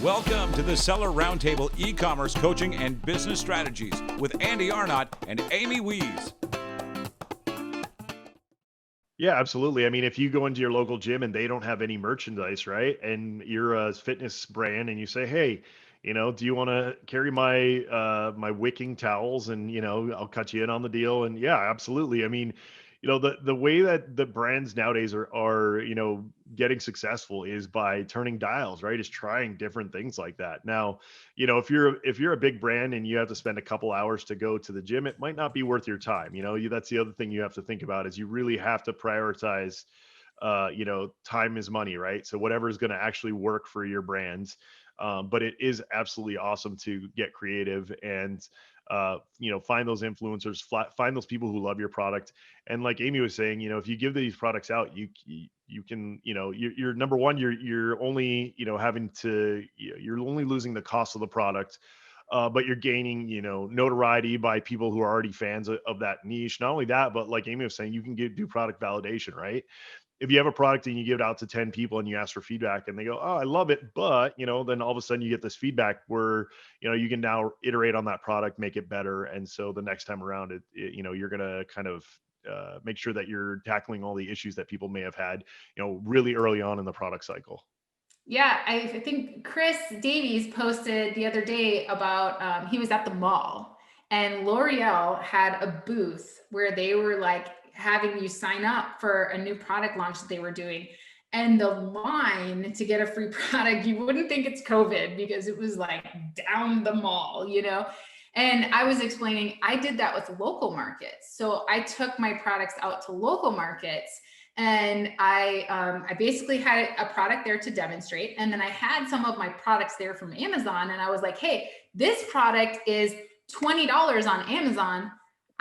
Welcome to the Seller Roundtable e-commerce coaching and business strategies with Andy Arnott and Amy Wees. Yeah, absolutely. I mean, if you go into your local gym and they don't have any merchandise, right? And you're a fitness brand and you say, "Hey, do you want to carry my wicking towels and, I'll cut you in on the deal." And yeah, absolutely. I mean, the way that the brands nowadays are, getting successful is by turning dials, right? Is trying different things like that. Now, if you're a big brand and you have to spend a couple hours to go to the gym, it might not be worth your time. That's the other thing you have to think about is you really have to prioritize time is money, right? So whatever is going to actually work for your brands. But it is absolutely awesome to get creative and find those influencers, find those people who love your product. And like Amy was saying, if you give these products out, you can, you're number one, you're only, you're only losing the cost of the product. But you're gaining, notoriety by people who are already fans of that niche. Not only that, but like Amy was saying, you can do product validation, right? If you have a product and you give it out to 10 people and you ask for feedback and they go, "Oh, I love it," but, then all of a sudden you get this feedback where, you can now iterate on that product, make it better. And so the next time around you're going to kind of make sure that you're tackling all the issues that people may have had, really early on in the product cycle. Yeah, I think Chris Davies posted the other day about he was at the mall and L'Oreal had a booth where they were like having you sign up for a new product launch that they were doing. And the line to get a free product, you wouldn't think it's COVID because it was like down the mall. And I was explaining, I did that with local markets. So I took my products out to local markets and I basically had a product there to demonstrate. And then I had some of my products there from Amazon. And I was like, hey, this product is $20 on Amazon.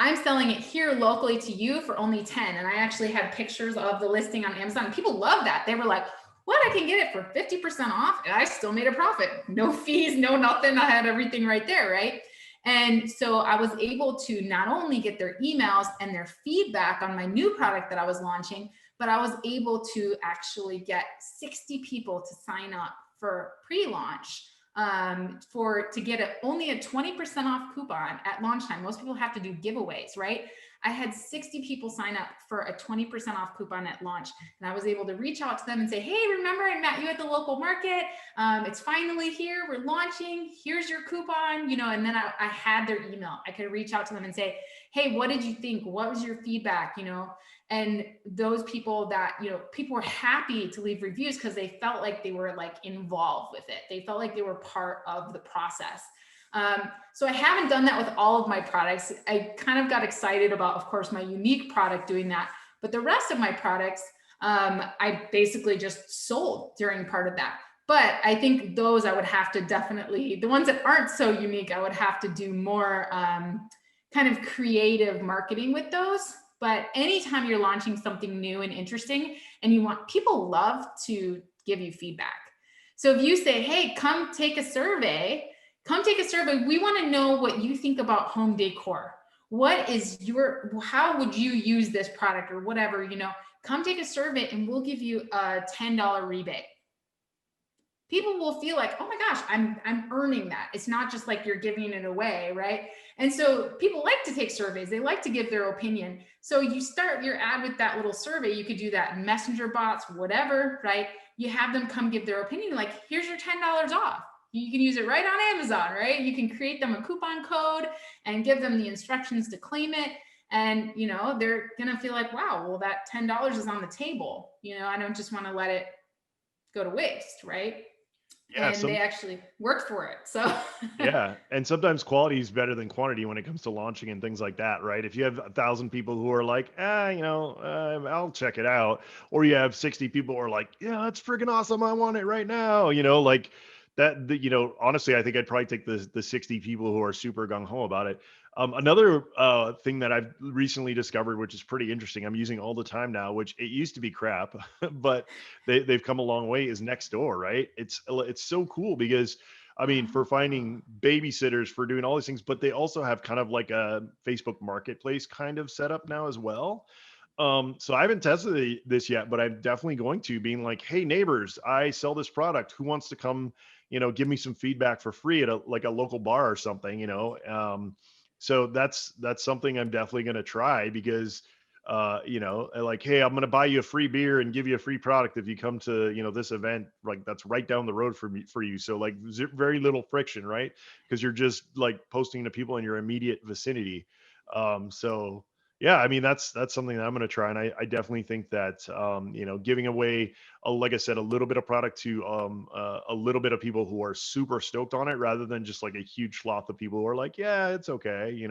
I'm selling it here locally to you for only 10. And I actually had pictures of the listing on Amazon. And people love that. They were like, what? I can get it for 50% off. And I still made a profit. No fees, no nothing. I had everything right there, right? And so I was able to not only get their emails and their feedback on my new product that I was launching, but I was able to actually get 60 people to sign up for pre-launch to get only a 20% off coupon at launch time. Most people have to do giveaways, right? I had 60 people sign up for a 20% off coupon at launch. And I was able to reach out to them and say, hey, remember I met you at the local market. It's finally here. We're launching. Here's your coupon, and then I had their email. I could reach out to them and say, hey, what did you think? What was your feedback? And those people that, people were happy to leave reviews because they felt like they were like involved with it. They felt like they were part of the process. So I haven't done that with all of my products. I kind of got excited about, of course, my unique product doing that, but the rest of my products, I basically just sold during part of that. But I think those I would have to definitely, the ones that aren't so unique, I would have to do more kind of creative marketing with those. But anytime you're launching something new and interesting and people love to give you feedback. So if you say, hey, come take a survey. We want to know what you think about home decor. How would you use this product or whatever, come take a survey and we'll give you a $10 rebate. People will feel like, oh my gosh, I'm earning that. It's not just like you're giving it away, right? And so people like to take surveys. They like to give their opinion. So you start your ad with that little survey. You could do that in messenger bots, whatever, right? You have them come give their opinion. Like, here's your $10 off. You can use it right on Amazon, right? You can create them a coupon code and give them the instructions to claim it. And, they're going to feel like, wow, well, that $10 is on the table. I don't just want to let it go to waste, right? Yeah, and they actually worked for it. So yeah, and sometimes quality is better than quantity when it comes to launching and things like that, right? If you have 1,000 people who are like, I'll check it out, or you have 60 people who are like, yeah, that's freaking awesome, I want it right now, like that. Honestly, I think I'd probably take the 60 people who are super gung ho about it. Another thing that I've recently discovered, which is pretty interesting, I'm using all the time now, which it used to be crap, but they've come a long way, is Nextdoor, right? It's so cool because, I mean, for finding babysitters, for doing all these things, but they also have kind of like a Facebook marketplace kind of setup now as well. So I haven't tested this yet, but I'm definitely going to, being like, hey neighbors, I sell this product. Who wants to come, give me some feedback for free at a local bar or something, so that's something I'm definitely going to try because, like, hey, I'm going to buy you a free beer and give you a free product if you come to, this event, like that's right down the road for you. So like very little friction, right? Because you're just like posting to people in your immediate vicinity. So yeah, I mean that's something that I'm going to try, and I definitely think that giving away, like I said, a little bit of product to a little bit of people who are super stoked on it, rather than just like a huge swath of people who are like, yeah, it's okay,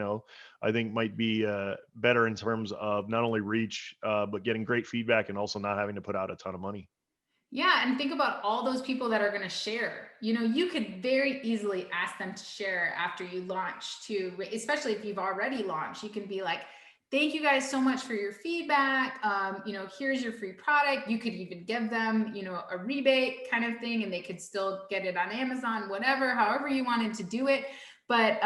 I think might be better in terms of not only reach, but getting great feedback and also not having to put out a ton of money. Yeah, and think about all those people that are going to share. You could very easily ask them to share after you launch too, especially if you've already launched. You can be like, thank you guys so much for your feedback. Here's your free product. You could even give them, a rebate kind of thing, and they could still get it on Amazon, whatever, however you wanted to do it. But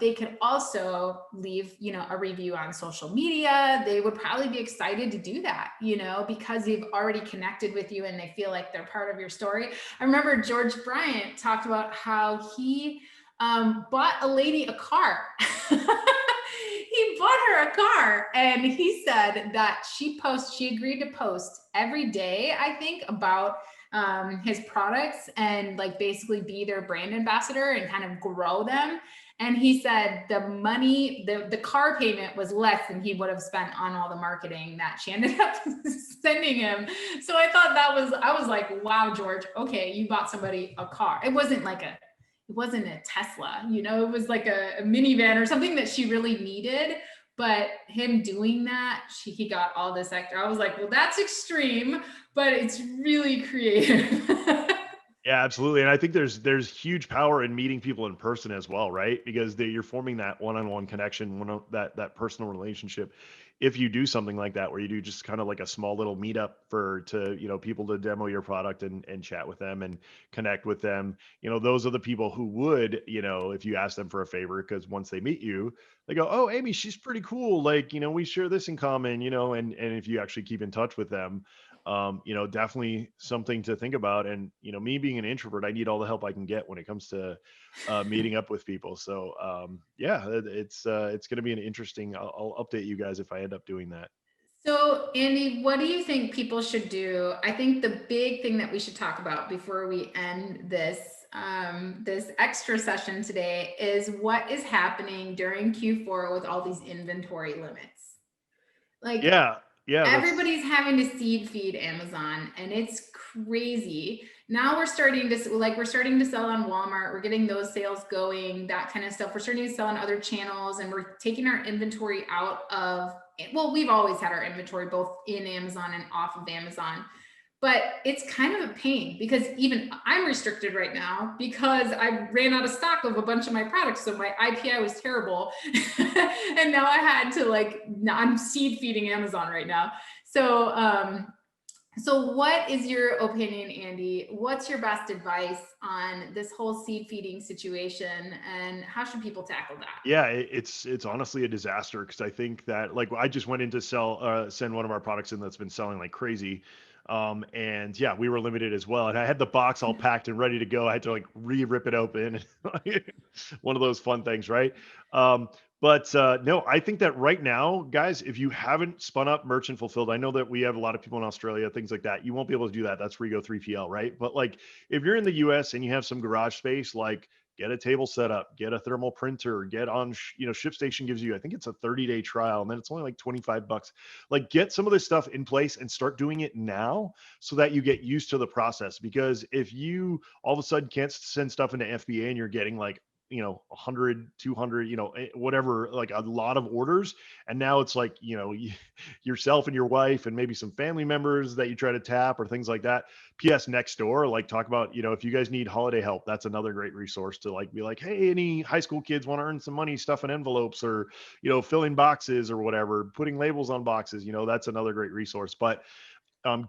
they could also leave, a review on social media. They would probably be excited to do that, because they've already connected with you and they feel like they're part of your story. I remember George Bryant talked about how he bought a lady a car. He bought her a car, and he said that she agreed to post every day, I think, about his products and like basically be their brand ambassador and kind of grow them. And he said the money, the car payment was less than he would have spent on all the marketing that she ended up sending him. So I thought I was like, wow, George, okay, you bought somebody a car. It wasn't a Tesla, it was like a minivan or something that she really needed. But him doing that, he got all this extra. I was like, well, that's extreme, but it's really creative. Yeah, absolutely. And I think there's huge power in meeting people in person as well, right? Because you're forming that one-on-one connection, that personal relationship. If you do something like that, where you do just kind of like a small little meetup to people to demo your product and chat with them and connect with them, those are the people who would, if you ask them for a favor, because once they meet you, they go, oh, Amy, she's pretty cool. Like, we share this in common, and if you actually keep in touch with them, definitely something to think about. And, me being an introvert, I need all the help I can get when it comes to meeting up with people. So, yeah, it's going to be an interesting, I'll update you guys if I end up doing that. So, Andy, what do you think people should do? I think the big thing that we should talk about before we end this extra session today is what is happening during Q4 with all these inventory limits. Like, Yeah. Yeah. everybody's having to seed feed Amazon, and it's crazy. Now we're starting to sell on Walmart. We're getting those sales going, that kind of stuff. We're starting to sell on other channels, and we're taking our inventory out of, well, we've always had our inventory both in Amazon and off of Amazon. But it's kind of a pain because even I'm restricted right now because I ran out of stock of a bunch of my products. So my IPI was terrible. And now I had to I'm seed feeding Amazon right now. So what is your opinion, Andy? What's your best advice on this whole seed feeding situation, and how should people tackle that? Yeah, it's honestly a disaster, because I think that, like, I just went in to send one of our products in that's been selling like crazy. And yeah, we were limited as well. And I had the box all packed and ready to go. I had to like rip it open. One of those fun things, right? But no, I think that right now, guys, if you haven't spun up merchant fulfilled, I know that we have a lot of people in Australia, things like that. You won't be able to do that. That's where you go 3PL, right? But like, if you're in the US and you have some garage space, like, get a table set up, get a thermal printer, get on, ShipStation gives you, I think it's a 30-day trial, and then it's only like $25. Like, get some of this stuff in place and start doing it now so that you get used to the process. Because if you all of a sudden can't send stuff into FBA and you're getting like, 100, 200, whatever, like a lot of orders. And now it's like, yourself and your wife and maybe some family members that you try to tap or things like that. PS next door, like, talk about, if you guys need holiday help, that's another great resource to like be like, hey, any high school kids want to earn some money stuffing envelopes, or, filling boxes or whatever, putting labels on boxes, that's another great resource. But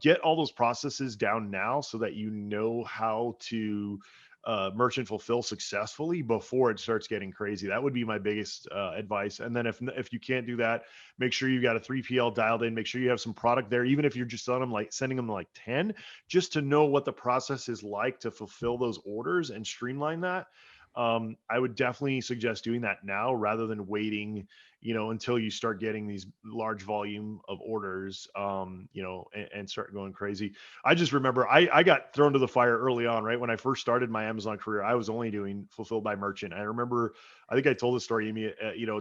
get all those processes down now so that you know how to merchant fulfill successfully before it starts getting crazy. That would be my biggest advice. And then if you can't do that, make sure you got a 3PL dialed in. Make sure you have some product there, even if you're just sending them like 10, just to know what the process is like to fulfill those orders and streamline that. I would definitely suggest doing that now rather than waiting, until you start getting these large volume of orders, and start going crazy. I just remember I got thrown to the fire early on, right? When I first started my Amazon career, I was only doing fulfilled by merchant. I remember, I think I told the story, Amy,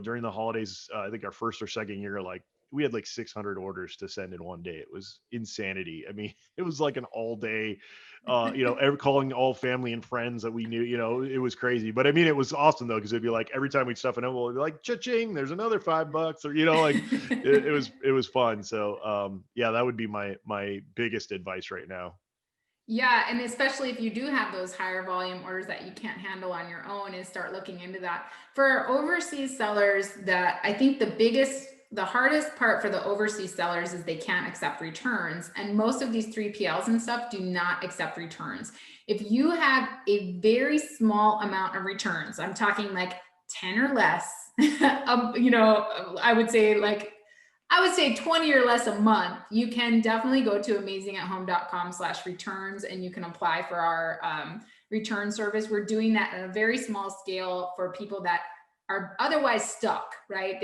during the holidays, I think our first or second year, like we had like 600 orders to send in one day. It was insanity. I mean, it was like an all day, calling all family and friends that we knew, it was crazy. But I mean, it was awesome though, because it'd be like every time we'd stuff an envelope, it'd be like, cha-ching, there's another $5, or like it was fun. So yeah, that would be my biggest advice right now. Yeah, and especially if you do have those higher volume orders that you can't handle on your own, is start looking into that. For overseas sellers, that I think the hardest part for the overseas sellers is they can't accept returns. And most of these 3PLs and stuff do not accept returns. If you have a very small amount of returns, I'm talking like 10 or less, I would say 20 or less a month, you can definitely go to amazingathome.com/returns and you can apply for our return service. We're doing that at a very small scale for people that are otherwise stuck, right?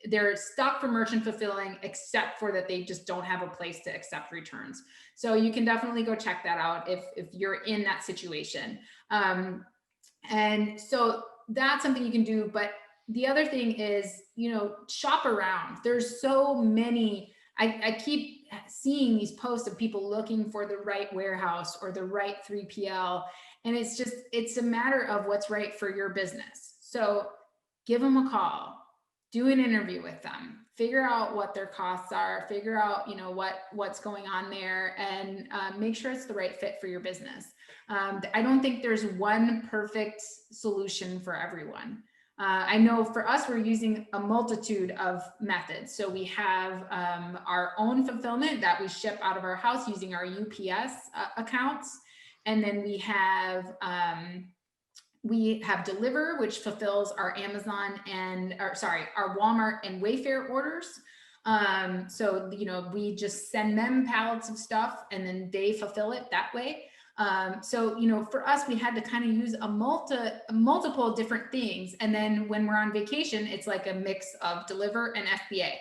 They're stuck for merchant fulfilling, except for that they just don't have a place to accept returns. So you can definitely go check that out if you're in that situation. And so that's something you can do. But the other thing is, shop around. There's so many, I keep seeing these posts of people looking for the right warehouse or the right 3PL. And it's a matter of what's right for your business. So give them a call, do an interview with them, figure out what their costs are, figure out, what's going on there, and make sure it's the right fit for your business. I don't think there's one perfect solution for everyone. I know for us, we're using a multitude of methods. So we have our own fulfillment that we ship out of our house using our UPS accounts. And then we have Deliver, which fulfills our Amazon our Walmart and Wayfair orders. So, we just send them pallets of stuff and then they fulfill it that way. So, for us, we had to kind of use multiple different things. And then when we're on vacation, it's like a mix of Deliver and FBA.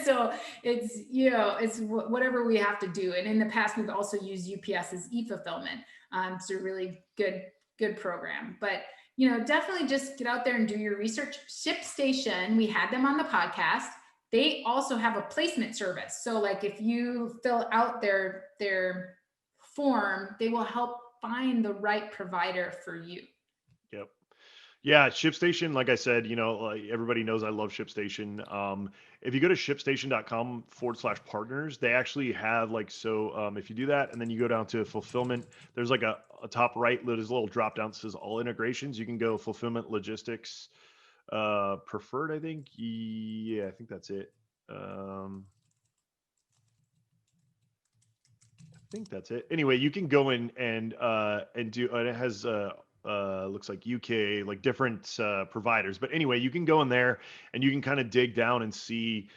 So it's whatever we have to do. And in the past, we've also used UPS's e-fulfillment. It's a really good program, but definitely just get out there and do your research. ShipStation, we had them on the podcast. They also have a placement service. So like if you fill out their form, they will help find the right provider for you. Yep. Yeah, ShipStation, like I said, like everybody knows I love ShipStation. If you go to shipstation.com/partners, they actually have if you do that and then you go down to fulfillment, there's like a top right, there's a little drop down that says all integrations. You can go fulfillment logistics preferred, I think. Yeah, I think that's it. I think that's it. Anyway, you can go in and do, and it has looks like UK, like different providers. But anyway, you can go in there and you can kind of dig down and see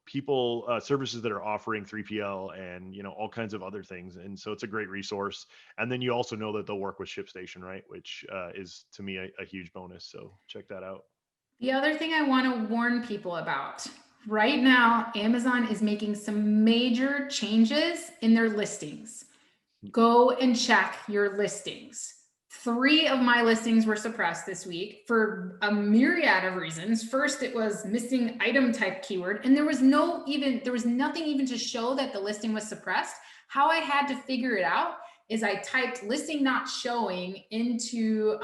people services that are offering 3PL and all kinds of other things. And so it's a great resource. And then you also know that they'll work with ShipStation, right? Which is to me a huge bonus. So check that out. The other thing I want to warn people about right now, Amazon is making some major changes in their listings. Go and check your listings. 3 of my listings were suppressed this week for a myriad of reasons. First, it was missing item type keyword, and there was nothing even to show that the listing was suppressed. How I had to figure it out is I typed listing not showing into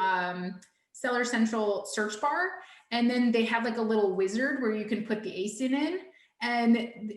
Seller Central search bar, and then they have like a little wizard where you can put the ASIN in. And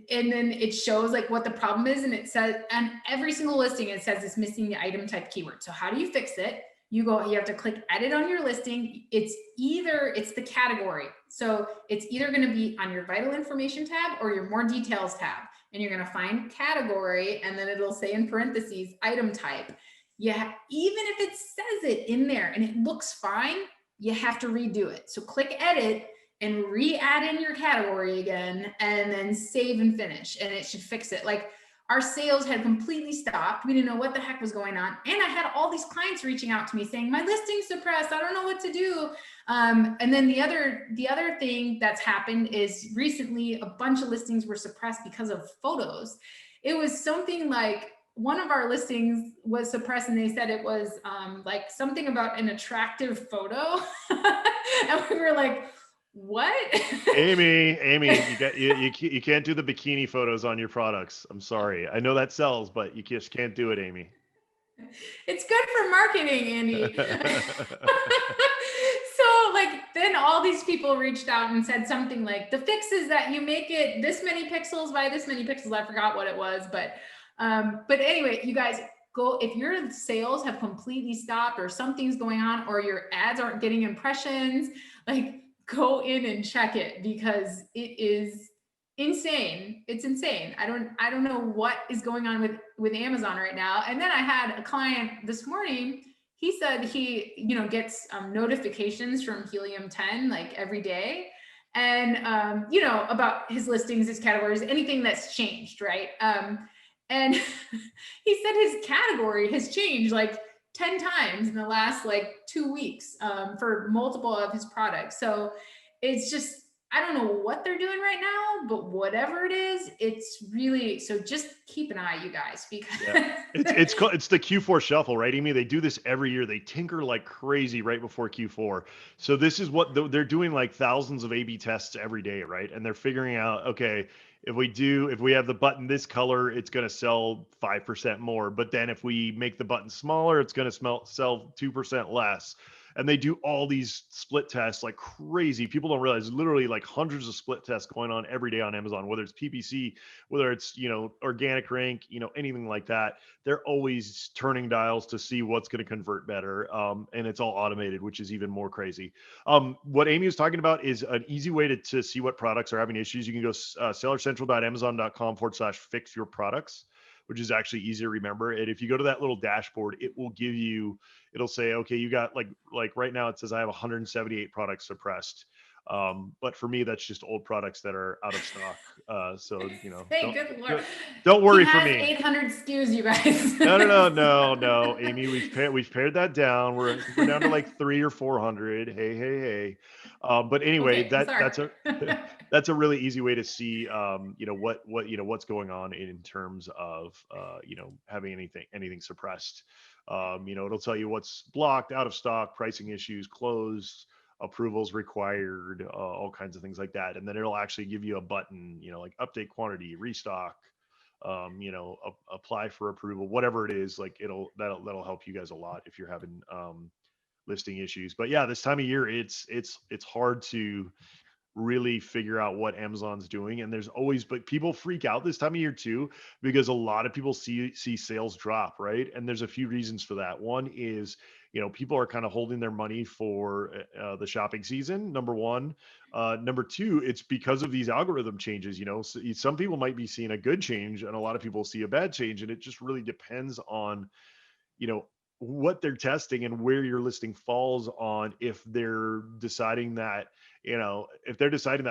then it shows like what the problem is. And it says, and every single listing, it says it's missing the item type keyword. So how do you fix it? You have to click edit on your listing. It's the category. So it's either going to be on your vital information tab or your more details tab. And you're going to find category, and then it'll say in parentheses, item type. Yeah, even if it says it in there and it looks fine, you have to redo it. So click edit and re-add in your category again, and then save and finish, and it should fix it. Like, our sales had completely stopped. We didn't know what the heck was going on. And I had all these clients reaching out to me saying, my listing's suppressed. I don't know what to do. And then the other thing that's happened is recently a bunch of listings were suppressed because of photos. It was something like, one of our listings was suppressed, and they said it was like something about an attractive photo. And we were like, what? Amy, you can't do the bikini photos on your products. I'm sorry. I know that sells, but you just can't do it, Amy. It's good for marketing, Andy. So like, then all these people reached out and said something like, the fix is that you make it this many pixels by this many pixels. I forgot what it was, but anyway, you guys, go, if your sales have completely stopped or something's going on, or your ads aren't getting impressions, like, go in and check it, because it is insane. It's insane. I don't know what is going on with Amazon right now. And then I had a client this morning. He said he, gets notifications from Helium 10 like every day, and about his listings, his categories, anything that's changed, right? And he said his category has changed like 10 times in the last like 2 weeks, for multiple of his products. So it's just, I don't know what they're doing right now, but whatever it is, it's really, so just keep an eye, you guys, because it's the Q4 shuffle, right, Amy? They do this every year. They tinker like crazy right before Q4. So this is what they're doing, like thousands of A/B tests every day, right? And they're figuring out, okay, if we have the button this color, it's going to sell 5% more. But then if we make the button smaller, it's going to sell 2% less. And they do all these split tests like crazy. People don't realize literally like hundreds of split tests going on every day on Amazon, whether it's PPC, whether it's, organic rank, anything like that. They're always turning dials to see what's going to convert better. And it's all automated, which is even more crazy. What Amy was talking about is an easy way to see what products are having issues. You can go sellercentral.amazon.com/fix your products, which is actually easy to remember. And if you go to that little dashboard, it will give you, it'll say, okay, you got like right now it says I have 178 products suppressed. But for me, that's just old products that are out of stock. So, hey, good Lord. Don't worry He for has me. 800 SKUs, you guys. No, Amy, we've pared that down. I think we're down to like 300 or 400. Hey. But anyway, Okay, that's a really easy way to see, what's going on in terms of, having anything suppressed. It'll tell you what's blocked, out of stock, pricing issues, closed, approvals required, all kinds of things like that. And then it'll actually give you a button, like update quantity, restock, apply for approval, whatever it is. Like that'll help you guys a lot if you're having listing issues. But yeah, this time of year, it's hard to really figure out what Amazon's doing. And but people freak out this time of year too, because a lot of people see sales drop, right? And there's a few reasons for that. One is, people are kind of holding their money for the shopping season. Number one. Number two, it's because of these algorithm changes. So some people might be seeing a good change and a lot of people see a bad change. And it just really depends on, what they're testing and where your listing falls on. If they're deciding that,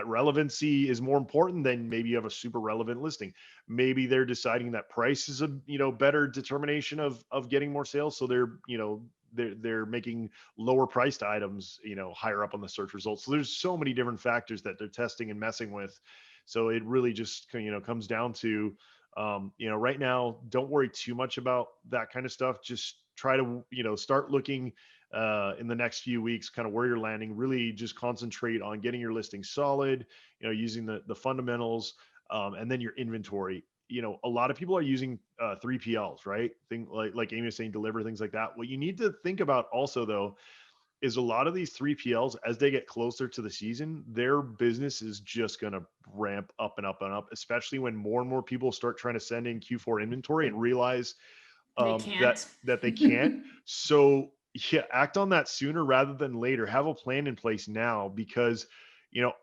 relevancy is more important, then maybe you have a super relevant listing. Maybe they're deciding that price is a, better determination of getting more sales. So they're making lower priced items, higher up on the search results. So there's so many different factors that they're testing and messing with. So it really just, comes down to, right now, don't worry too much about that kind of stuff. Just try to, start looking in the next few weeks, kind of where you're landing. Really just concentrate on getting your listing solid, using the fundamentals, and then your inventory. A lot of people are using 3PLs, right? Thing like Amy was saying, deliver, things like that. What you need to think about also, though, is a lot of these 3PLs, as they get closer to the season, their business is just going to ramp up and up and up, especially when more and more people start trying to send in Q4 inventory and realize they can't. that they can't. So yeah, act on that sooner rather than later. Have a plan in place now, because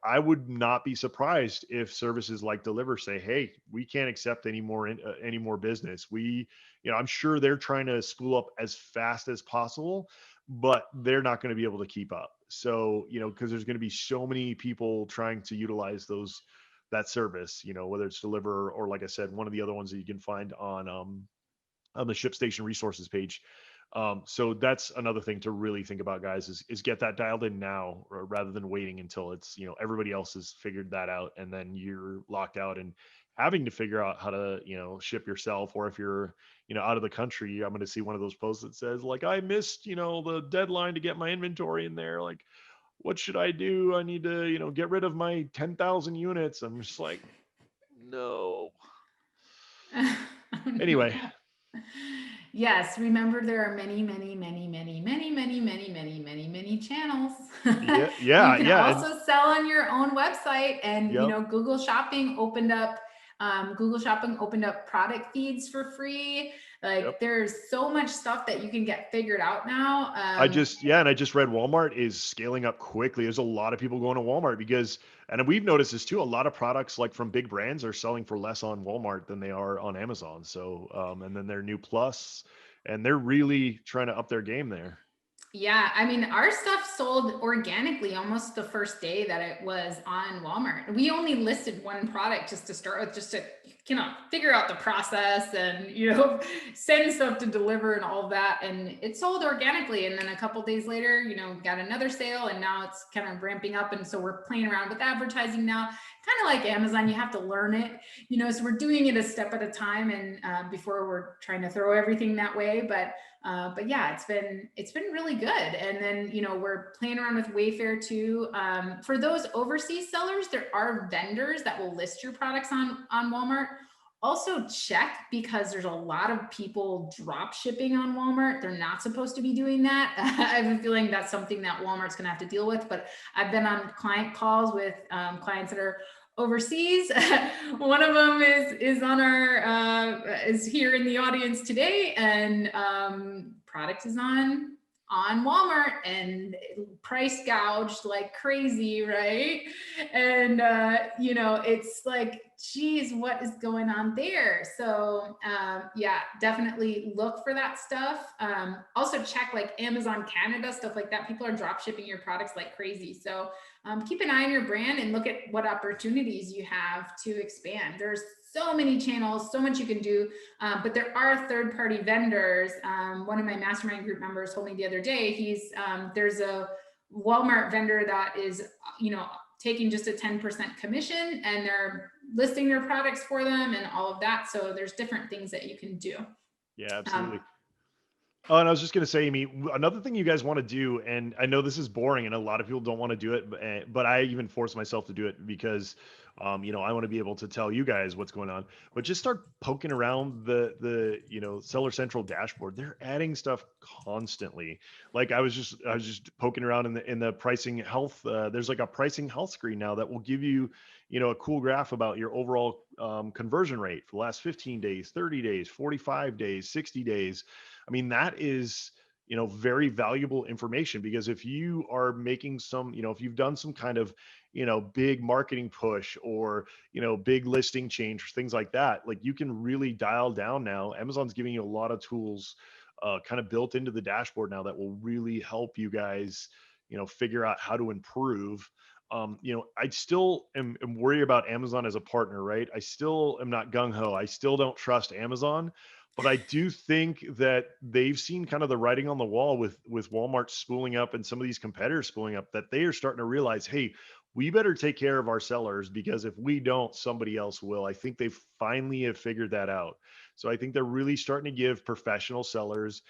I would not be surprised if services like Deliver say, hey, we can't accept any more business. We I'm sure they're trying to spool up as fast as possible, but they're not going to be able to keep up. So, because there's going to be so many people trying to utilize that service, whether it's Deliver or, like I said, one of the other ones that you can find on the ShipStation resources page. So that's another thing to really think about, guys, is get that dialed in now rather than waiting until it's, everybody else has figured that out and then you're locked out and having to figure out how to, ship yourself. Or if you're, out of the country, I'm going to see one of those posts that says like, I missed, the deadline to get my inventory in there. Like, what should I do? I need to, get rid of my 10,000 units. I'm just like, no. Anyway, Yes, remember there are many, many, many, many, many, many, many, many, many, many channels. yeah, You yeah, can yeah. And also sell on your own website, and yep. Google Shopping opened up product feeds for free. Yep. Like there's so much stuff that you can get figured out now. I just read Walmart is scaling up quickly. There's a lot of people going to Walmart and we've noticed this too. A lot of products like from big brands are selling for less on Walmart than they are on Amazon. So, and then their new Plus, and they're really trying to up their game there. Yeah, I mean, our stuff sold organically almost the first day that it was on Walmart. We only listed one product just to start with, just to, figure out the process and, send stuff to deliver and all of that. And it sold organically. And then a couple days later, got another sale, and now it's kind of ramping up. And so we're playing around with advertising now, kind of like Amazon. You have to learn it, so we're doing it a step at a time, and before we're trying to throw everything that way. But yeah, it's been really good. And then, we're playing around with Wayfair too. For those overseas sellers, there are vendors that will list your products on Walmart. Also check, because there's a lot of people drop shipping on Walmart. They're not supposed to be doing that. I have a feeling that's something that Walmart's going to have to deal with, but I've been on client calls with clients that are overseas. One of them is on our is here in the audience today, and product is on Walmart and price gouged like crazy, right? And it's like, geez, what is going on there? So yeah, definitely look for that stuff. Also check like Amazon Canada, stuff like that. People are drop shipping your products like crazy. So keep an eye on your brand and look at what opportunities you have to expand. There's so many channels, so much you can do, but there are third-party vendors. One of my mastermind group members told me the other day, there's a Walmart vendor that is, taking just a 10% commission, and they're listing their products for them and all of that. So there's different things that you can do. Yeah, absolutely. Oh, and I was just going to say, Amy, another thing you guys want to do, and I know this is boring and a lot of people don't want to do it, but I even force myself to do it because, I want to be able to tell you guys what's going on, but just start poking around the Seller Central dashboard. They're adding stuff constantly. Like I was just poking around in the pricing health. There's like a pricing health screen now that will give you, a cool graph about your overall conversion rate for the last 15 days, 30 days, 45 days, 60 days. I mean, that is, very valuable information, because if you are making some, if you've done some kind of, big marketing push or, big listing change, things like that, like you can really dial down now. Amazon's giving you a lot of tools kind of built into the dashboard now that will really help you guys, figure out how to improve. I still am worried about Amazon as a partner, right? I still am not gung ho. I still don't trust Amazon. But I do think that they've seen kind of the writing on the wall with Walmart spooling up and some of these competitors spooling up, that they are starting to realize, hey, we better take care of our sellers, because if we don't, somebody else will. I think they finally have figured that out. So I think they're really starting to give professional sellers,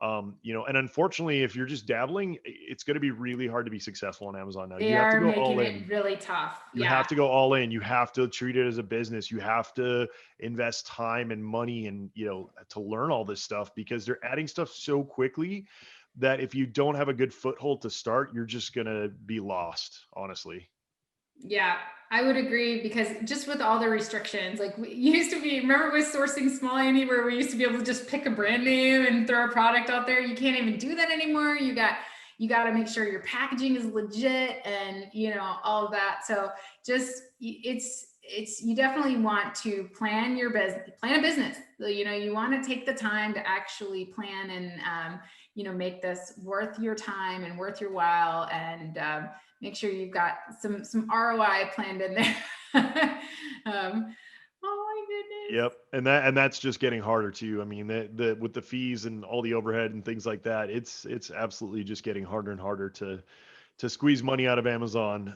and unfortunately, if you're just dabbling, it's going to be really hard to be successful on Amazon now. They You have to are go making all it in. really tough. You Yeah. have to go all in. You have to treat it as a business. You have to invest time and money and, to learn all this stuff, because they're adding stuff so quickly that if you don't have a good foothold to start, you're just going to be lost, honestly. Yeah, I would agree, because just with all the restrictions, like we used to be, remember with Sourcing Small, Andy, where we used to be able to just pick a brand name and throw a product out there? You can't even do that anymore. You got to make sure your packaging is legit and, all of that. So just, you definitely want to plan your business, plan a business. So, you want to take the time to actually plan and, make this worth your time and worth your while, and make sure you've got some ROI planned in there. Oh my goodness. Yep, and that's just getting harder too. I mean, the with the fees and all the overhead and things like that, it's absolutely just getting harder and harder to squeeze money out of Amazon.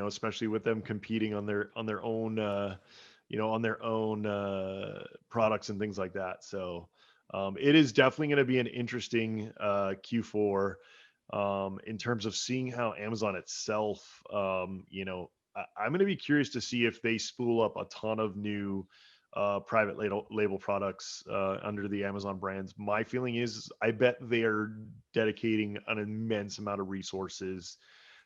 Especially with them competing on their own on their own products and things like that. So it is definitely going to be an interesting Q4 in terms of seeing how Amazon itself. I'm going to be curious to see if they spool up a ton of new private label products under the Amazon brands. My feeling is I bet they are dedicating an immense amount of resources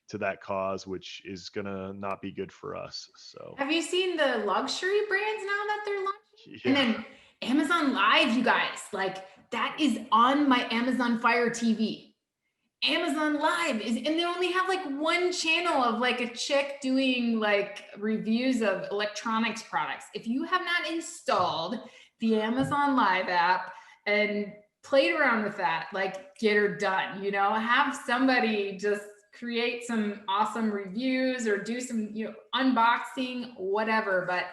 to that cause, which is going to not be good for us. So Have you seen the luxury brands now that they're launching? And yeah, then Amazon Live, you guys, like that is on my Amazon Fire TV. Amazon Live is, and they only have like one channel of like a chick doing like reviews of electronics products. If you have not installed the Amazon Live app and played around with that, like get her done, have somebody just create some awesome reviews or do some, unboxing, whatever. But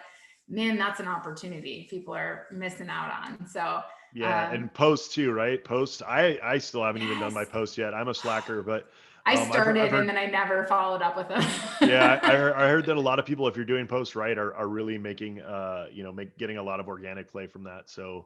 man, that's an opportunity people are missing out on. So yeah, and post too, right? Post. I still haven't even done my yes. post yet. I'm a slacker, but I I've started and heard. then I never followed up with them. Yeah, I heard that a lot of people, if you're doing posts right, are really making getting a lot of organic play from that. So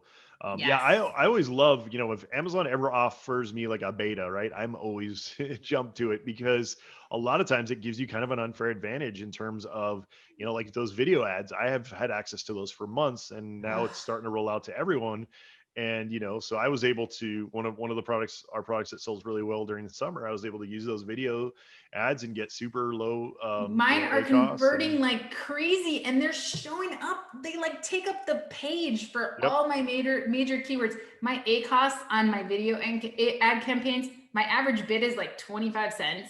yeah, Yes. I always love, if Amazon ever offers me like a beta, right, I'm always jump to it, because a lot of times it gives you kind of an unfair advantage in terms of, like those video ads. I have had access to those for months, and now it's starting to roll out to everyone. And so I was able to, one of the products, our products that sells really well during the summer, I was able to use those video ads and get super low Mine are ACOS. And converting like crazy, and they're showing up. They like take up the page for yep, all my major keywords. My ACOS on my video and ad campaigns, my average bid is like 25 cents.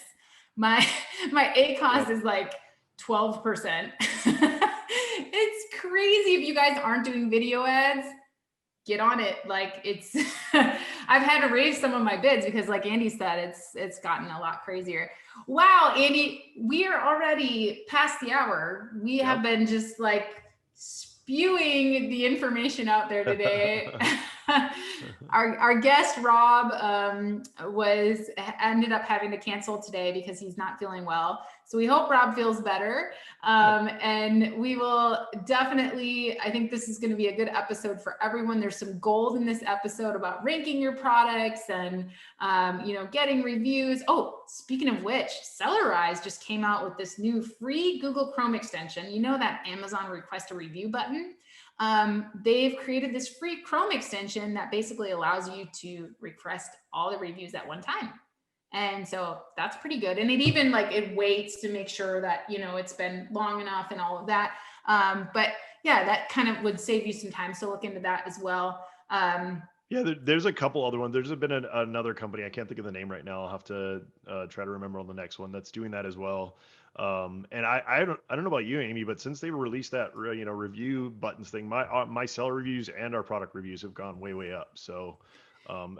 My my ACOS yep. is like 12%. It's crazy. If you guys aren't doing video ads, get on it. Like it's I've had to raise some of my bids because like Andy said, it's gotten a lot crazier. Wow, Andy, we are already past the hour. We have Yep. been just like spewing the information out there today. Our guest Rob was ended up having to cancel today because he's not feeling well. So we hope Rob feels better. And we will definitely, I think this is going to be a good episode for everyone. There's some gold in this episode about ranking your products and, getting reviews. Oh, speaking of which, Sellerize just came out with this new free Google Chrome extension. You know that Amazon request a review button? They've created this free Chrome extension that basically allows you to request all the reviews at one time. And so that's pretty good. And it even it waits to make sure that, it's been long enough and all of that. But yeah, that kind of would save you some time. So look into that as well. Yeah, there's a couple other ones. There's been another company, I can't think of the name right now. I'll have to try to remember on the next one, that's doing that as well. And I don't know about you, Amy, but since they released that review buttons thing, my seller reviews and our product reviews have gone way up. So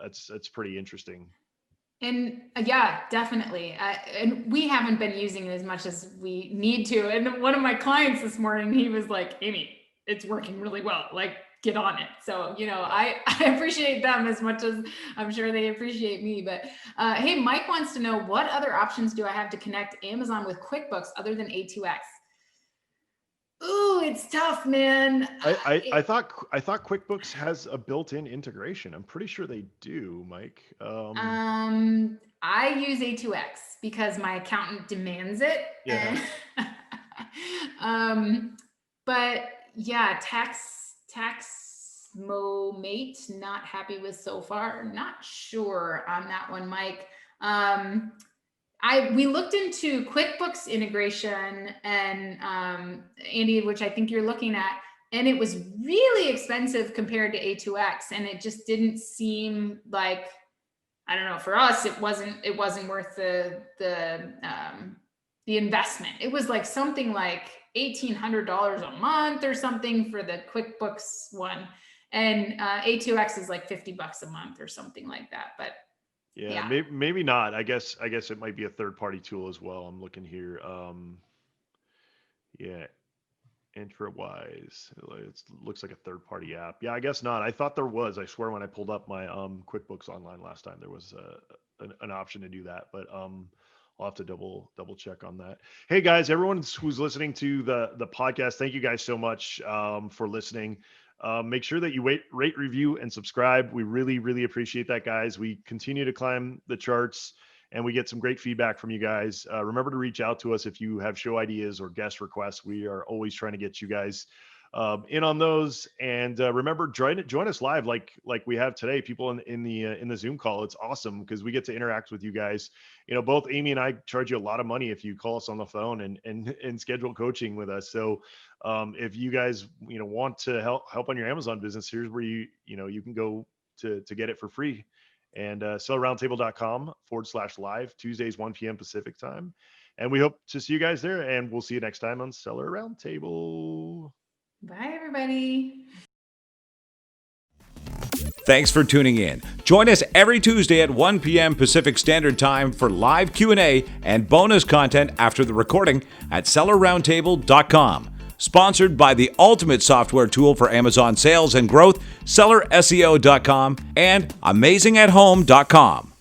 that's pretty interesting. And yeah, definitely. And we haven't been using it as much as we need to. And one of my clients this morning, he was like, Amy, it's working really well. Like, get on it. So, I appreciate them as much as I'm sure they appreciate me. But hey, Mike wants to know, what other options do I have to connect Amazon with QuickBooks other than A2X? Ooh, it's tough, man. I thought QuickBooks has a built-in integration. I'm pretty sure they do, Mike. I use A2X because my accountant demands it. Yeah. But yeah, mate, not happy with so far. Not sure on that one, Mike. We looked into QuickBooks integration and Andy, which I think you're looking at, and it was really expensive compared to A2X, and it just didn't seem like, I don't know, for us it wasn't worth the the investment. It was like something like $1,800 a month or something for the QuickBooks one. And A2X is like $50 a month or something like that. But yeah. Maybe not. I guess it might be a third-party tool as well. I'm looking here. Yeah, IntraWise. It looks like a third-party app. Yeah, I guess not. I thought there was. I swear when I pulled up my QuickBooks Online last time, there was an option to do that. But I'll have to double check on that. Hey guys, everyone who's listening to the podcast, thank you guys so much for listening. Make sure that you rate, review, and subscribe. We really, really appreciate that, guys. We continue to climb the charts, and we get some great feedback from you guys. Remember to reach out to us if you have show ideas or guest requests. We are always trying to get you guys in on those. And remember, join us live like we have today. People in the Zoom call. It's awesome because we get to interact with you guys. Both Amy and I charge you a lot of money if you call us on the phone and schedule coaching with us. So if you guys want to help on your Amazon business, here's where you can go to get it for free. And sellerroundtable.com/live, Tuesdays 1 p.m. Pacific time. And we hope to see you guys there, and we'll see you next time on Seller Roundtable. Bye, everybody. Thanks for tuning in. Join us every Tuesday at 1 p.m. Pacific Standard Time for live Q&A and bonus content after the recording at sellerroundtable.com. Sponsored by the ultimate software tool for Amazon sales and growth, sellerseo.com and amazingathome.com.